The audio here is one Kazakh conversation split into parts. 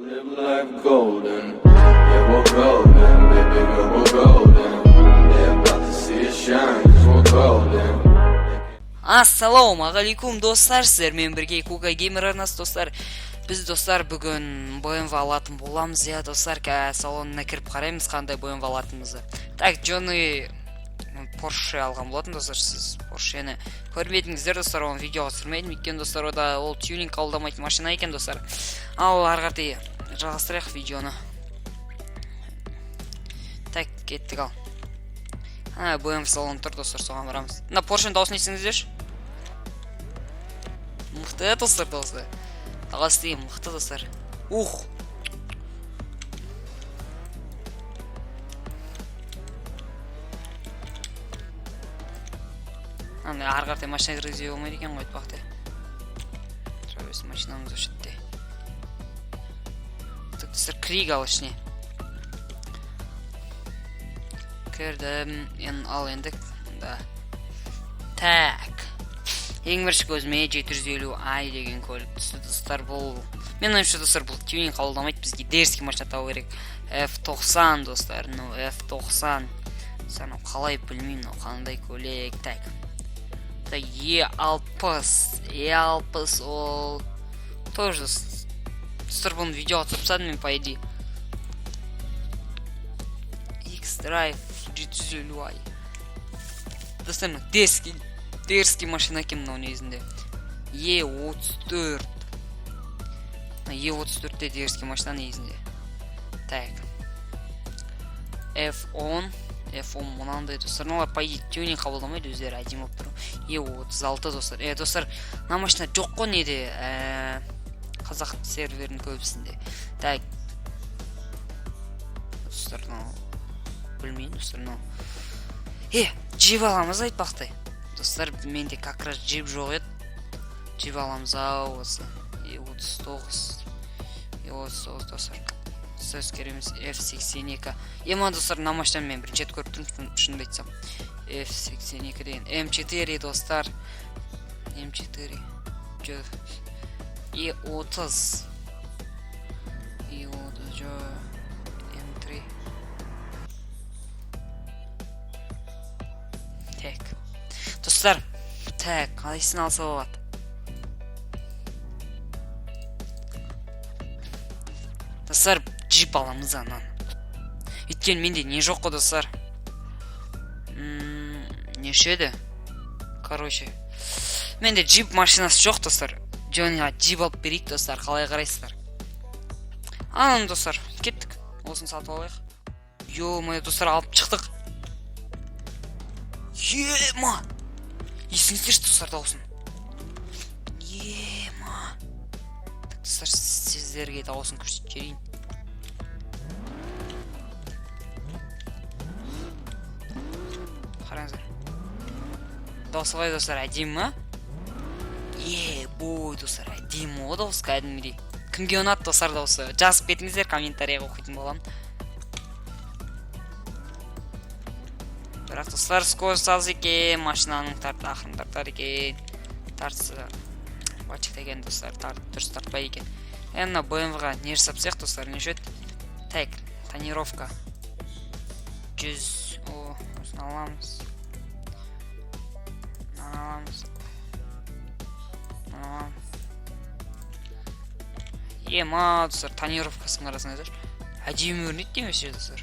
Live life golden, yeah we're golden, baby girl we're golden. They're about to see us shine, 'cause we're golden. Assalomu alaykum dostlar, sizlarмен birga Kuga Gamer arnasi dostlar. Biz dostlar bugun BMW alатын bolamыз, ya dostlar, салонына кирип карайбыз кандай BMW алатыныбызды. Так, Johnny Porsche алган болатын достар. Сиз Porsche'ni көрбедиңиздер достар, оны видеого түсүрмөйдүм, өйткөнү достар ода ол тюнинг кабылдамайтын машина экен достар. Ал ары карай жалгастырайык видеону. Так, кеттик ал. BMW салон тур достар, соган барабыз. Мына Porsche'нын даусын эсиңиздерчи? Мыкты достар, достар. Агасты мыкты достар. Ух. Аны ары карай машина киргизүү болмойт экен го айтпакты. Трабес машинамыз өшүттү. Так достар, криг алышны. Кирдим, ал эндик да. Так. Эң биринчи көзүмө 750i деген көлүк түштү достар. Бул мен ойымча достар, бул тюнинг кабылдамайт, бизге дерзкий машина табуу керек. F90 достар, F90. Саны калай билмейм, кандай көлөк. Так. E60 ол тоже достар, буну видео түсүрсөм мен по идее. X-Drive 750i. Достар, дерзкий машина экен мына негизинде. E34. E34 дерзкий машина негизинде. Так. F10 мынандай достар. Алар по идее тюнинг кабылдамайт, өздөрү адим болуп туруп. E36 достар. Достар, мына машина жок го неде? Казак серверинин көбүсүндө. Так. Достар, билмейм достар. Джип аламыз айтпакты. Достар, менде как раз джип жок эт. Джип аламыз осы. E39 достар. Сөз керемес F82. Ема достар, мына машинаны мен биринчи рет көрүп турмун, шуну айтсам. F82 деген M4 достар. M4. E30. M3. Так. Достар, так, кайсын алса болот? Достар, джип аламыз анан. Өйткөнү менде не жок го достар. Нешеде? Короче, менде джип машинасы жок достар. Жоня джип алып берейик достар, калай карайсыздар? Анан достар, кеттик. Осын сатып алайык. Ё-моё достар, алып чыктык. Ема! Эсиңиздерчи достар, даусын. Ема! Достар, сиздерге даусын көрсөтүп жиберейин. Караңыздар. Даусы кандай достар, адимми? Бой достар, адимми го даусы кәдимгидей. Кимге унат достар даусы? Жазып кетиңиздер, комментарийге окуйтун болам. Бирок достар, скорость аз экен, машинанын акырын тартар экен. Тартсы бачык деген достар, дурус тартпайт экен. Мына BMW-га не жасапсак достар, нешет? Так, тонировка 100. Осын аламыз. Ема достар, тонировкасын карасаңыздар. Адим көрүнөт демеши достар.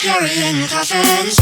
carrying coffins.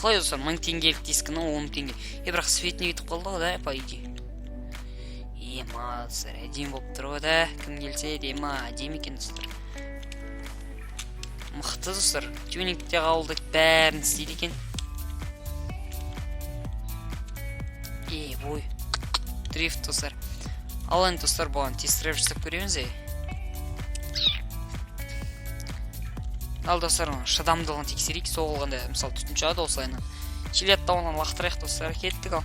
Қалай достар, 1000 теңгелік дискіні 10 теңге. Бірақ светіне кетіп қалды ғой да, по идее. Ема достар, әдем болып тұр ғой да. Кім келсе дема әдем екен достар. Мықты достар. Тюнингте қабылдайды, бәрін істейді екен. Бой. Дрифт достар. Ал енді достар, бұған тест-драйв жасап көреміз. Ал достар, шыдамдылығын тексерейік. Соғылғанда, мысалы, түтін шығады осылайынан. Жилет тауынан лақтырайық достар, кеттік ал.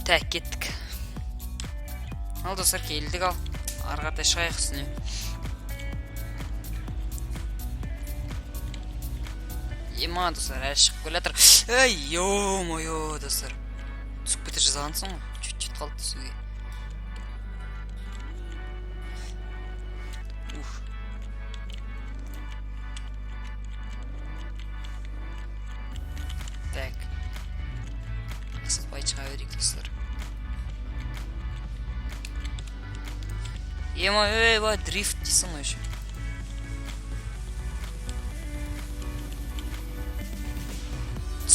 Так, кеттік. Ал достар, келдік ал. Арғатай шығайық үстіне. Ема достар, әлі шығып көлатыр. Ай, ё-моё достар. Түсіп кетір жазғансың ғой. Чүт-чүт қалды түсуге. Так. Қысылпай шыға берейік достар. Ема, дрифт дейсің ғой еще.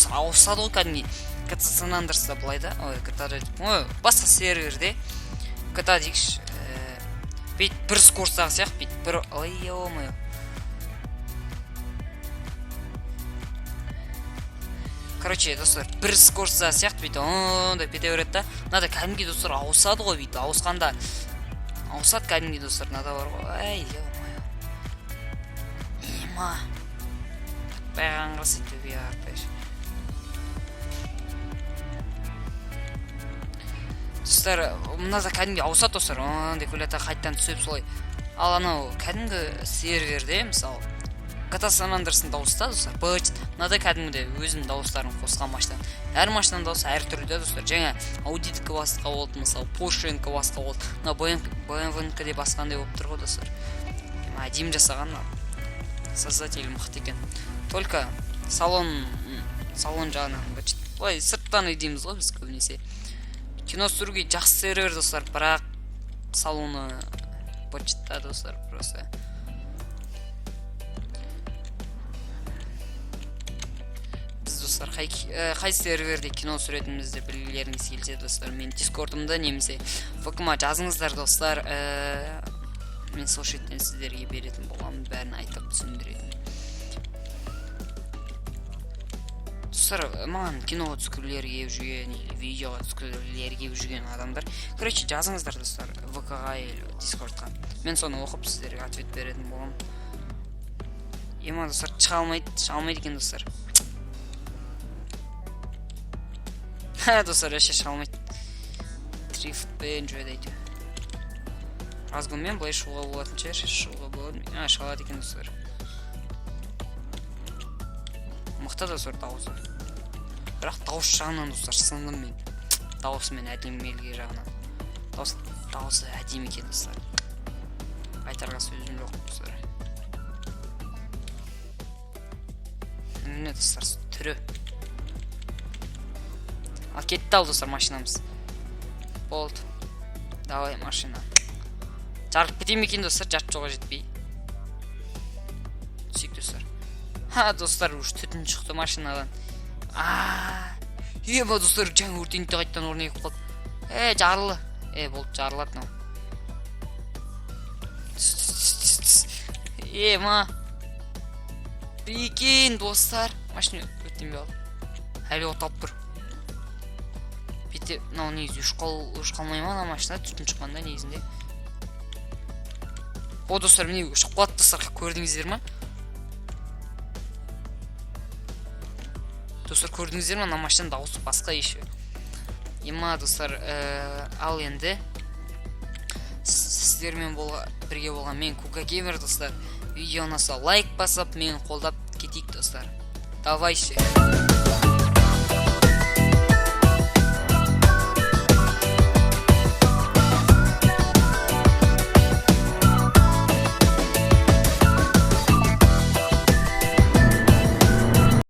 Ауысады ғой кәдімгі. GTA San Andreas'та былай да. Басқа серверде. GTA дейікші. Бейт бір скорстағы сияқты. Бейт бір... Ой, ё-моё. Короче, достар, бір скорстағы сияқты бейт. Онда бейте өреді да. Надо кәдімгі достар ауысады ғой бейт. Ауысқанда. Ауысады кәдімгі достар. Надо бар ғой. Ай, ё-моё. Ема. Бәған қырсы төбе артайшы. Достар, мынада кәдімгі ауысады достар. Ондай көлета қайттан түсіп солай. Ал анау кәдімгі серверде, мысалы, GTA San Andreas'ын дауыста достар. Мынада кәдімгі өзім дауыстарын қосқан машинан. Әр машинан дауысы әр түрлі достар. Жаңа Audi-дікі басқа болды, мысалы, Porsche-нікі басқа болды. Мына BMW-нікі де басқандай болып тұр ғой достар. Әдем жасаған создатель мықты екен. Только салон жағынан былай сырттан едеміз ғой біз көбінесе. Кино түсіруге жақсы сервер достар, бірақ салоны бачытта достар просто. Біз достар қай серверде кино түсіретінімізді білгілеріңіз келсе достар, мен дискордымда немесе ВК-ма жазыңыздар достар. Мен сол шеттен сіздерге беретін боламын, бәрін айтып түсіндіретін. Достар, маған киноға түскілерге жүрген, видеоға түскілерге жүрген адамдар. Короче, жазыңыздар достар, ВК-ға или дискордқа. Мен соны оқып сіздерге ответ беретін болам. Ема достар, шыға алмайды екен достар. Достар, әше шыға алмайды. Дрифтпен жөйді әйтеу. разгонмен былай шығуға болатын шығар, шығуға болады. Шығады екен достар. Мықты достар дауысы. Бірақ дауыс жағынан достар сындым мен. Дауысы мен әдемілігі жағынан. Дауысы әдемі екен достар. Айтарға сөзім жоқ достар. Міне достар түрі. Ал кетті ал достар машинамыз. Болды. Давай машина. Жарып кетем екен достар, жарып жоға жетпей. Түсек достар. Достар, уж түтін шықты машинадан. Ема достар, жаңа өртенді қайттан орын екіп қалды. Жарылы. Болды, жарылады нау. Ема. Прикинь, достар. Машина өттен бе ал. Әлі оталып бұр. Бетте, мынау негізі үш қалмай ма, машина түтін шыққанда негізінде. Достар, міне шықып қалады достар, көрдіңіздер ма? Достар, көрдіңіздер ма, машина дауысы басқа еші. Ема достар, ал енді сіздермен бірге болған мен Кука Геймер достар. Видео ұнаса лайк басып, мені қолдап кетейік достар. Давай ше.